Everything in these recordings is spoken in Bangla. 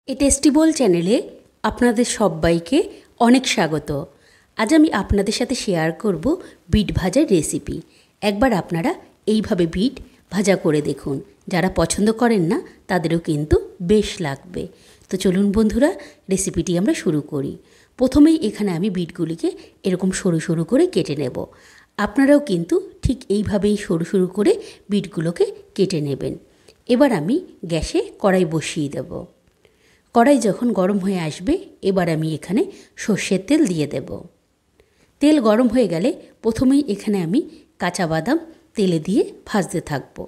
এই টেস্টি বোল চ্যানেলে আপনাদের সবাইকে অনেক স্বাগত। আজ আমি আপনাদের সাথে শেয়ার করব বিট ভাজার রেসিপি। একবার আপনারা এইভাবে বিট ভাজা করে দেখুন। যারা পছন্দ করেন না তাদেরও কিন্তু বেশ লাগবে। তো চলুন বন্ধুরা, রেসিপিটি আমরা শুরু করি। প্রথমেই এখানে আমি বিটগুলিকে এরকম সরু সরু করে কেটে নেব। আপনারাও কিন্তু ঠিক এইভাবেই সরু সরু করে বিটগুলোকে কেটে নেবেন। এবার আমি গ্যাসে কড়াই বসিয়ে দেব। কড়াই যখন গরম হয়ে আসবে, এবার আমি এখানে সর্ষের তেল দিয়ে দেব। তেল গরম হয়ে গেলে প্রথমেই এখানে আমি কাঁচা বাদাম তেলে দিয়ে ভাজতে থাকবো।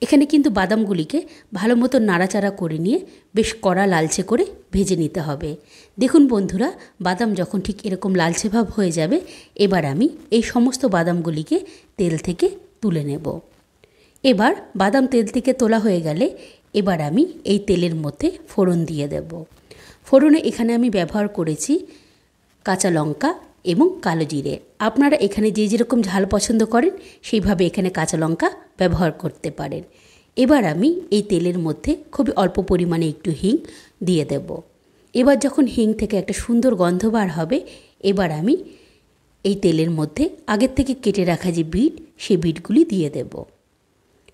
এখানে কিন্তু বাদামগুলিকে ভালো মতো নাড়াচাড়া করে নিয়ে বেশ কড়া লালচে করে ভেজে নিতে হবে। দেখুন বন্ধুরা, বাদাম যখন ঠিক এরকম লালচে ভাব হয়ে যাবে, এবার আমি এই সমস্ত বাদামগুলিকে তেল থেকে তুলে নেব। এবার বাদাম তেল থেকে তোলা হয়ে গেলে এবার আমি এই তেলের মধ্যে ফোড়ন দিয়ে দেব। ফোড়নে এখানে আমি ব্যবহার করেছি কাঁচা লঙ্কা এবং কালো জিরে। আপনারা এখানে যে যেরকম ঝাল পছন্দ করেন সেইভাবে এখানে কাঁচা লঙ্কা ব্যবহার করতে পারেন। এবার আমি এই তেলের মধ্যে খুবই অল্প পরিমাণে একটু হিং দিয়ে দেব। এবার যখন হিং থেকে একটা সুন্দর গন্ধ বার হবে, এবার আমি এই তেলের মধ্যে আগের থেকে কেটে রাখা যে বিট, সেই বিটগুলি দিয়ে দেব।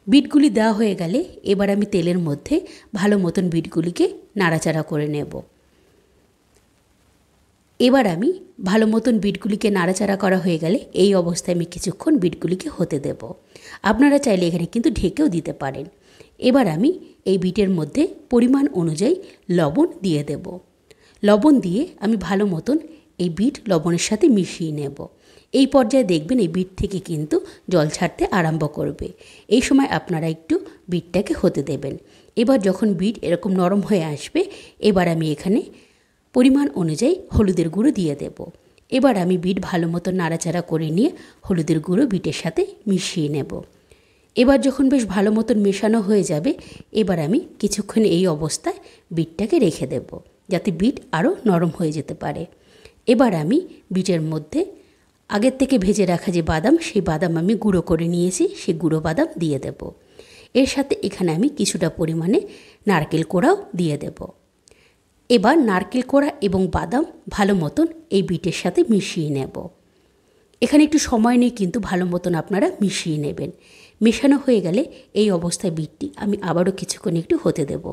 বিটগুলি দেওয়া হয়ে গেলে এবার আমি তেলের মধ্যে ভালো মতন বিটগুলিকে নাড়াচাড়া করে নেব। এবার আমি ভালো মতন বিটগুলিকে নাড়াচাড়া করা হয়ে গেলে এই অবস্থায় আমি কিছুক্ষণ বিটগুলিকে হতে দেব। আপনারা চাইলে এখানে কিন্তু ঢেকেও দিতে পারেন। এবার আমি এই বিটের মধ্যে পরিমাণ অনুযায়ী লবণ দিয়ে দেব। লবণ দিয়ে আমি ভালো মতন এই বিট লবণের সাথে মিশিয়ে নেব। এই পর্যায়ে দেখবেন এই বিট থেকে কিন্তু জল ছাড়তে আরম্ভ করবে। এই সময় আপনারা একটু বিটটাকে হতে দেবেন। এবার যখন বিট এরকম নরম হয়ে আসবে, এবার আমি এখানে পরিমাণ অনুযায়ী হলুদের গুঁড়ো দিয়ে দেব। এবার আমি বিট ভালো মতো নাড়াচাড়া করে নিয়ে হলুদের গুঁড়ো বিটের সাথে মিশিয়ে নেব। এবার যখন বেশ ভালো মতন মেশানো হয়ে যাবে, এবার আমি কিছুক্ষণ এই অবস্থায় বিটটাকে রেখে দেব, যাতে বিট আরও নরম হয়ে যেতে পারে। এবার আমি বিটের মধ্যে আগের থেকে ভেজে রাখা যে বাদাম, সেই বাদাম আমি গুঁড়ো করে নিয়েছি, সেই গুঁড়ো বাদাম দিয়ে দেব। এর সাথে এখানে আমি কিছুটা পরিমাণে নারকেল কোড়াও দিয়ে দেব। এবার নারকেল কোড়া এবং বাদাম ভালো মতন এই বিটের সাথে মিশিয়ে নেব। এখানে একটু সময় নিয়ে কিন্তু ভালো মতন আপনারা মিশিয়ে নেবেন। মেশানো হয়ে গেলে এই অবস্থায় বিটটি আমি আবারও কিছুক্ষণ একটু হতে দেব।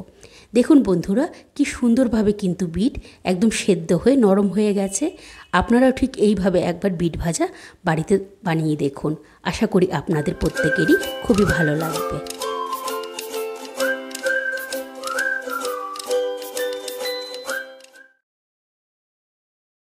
দেখুন বন্ধুরা, কি সুন্দরভাবে কিন্তু বিট একদম সেদ্ধ হয়ে নরম হয়ে গেছে। আপনারাও ঠিক এইভাবে একবার বিট ভাজা বাড়িতে বানিয়ে দেখুন। আশা করি আপনাদের প্রত্যেকেরই খুবই ভালো লাগবে।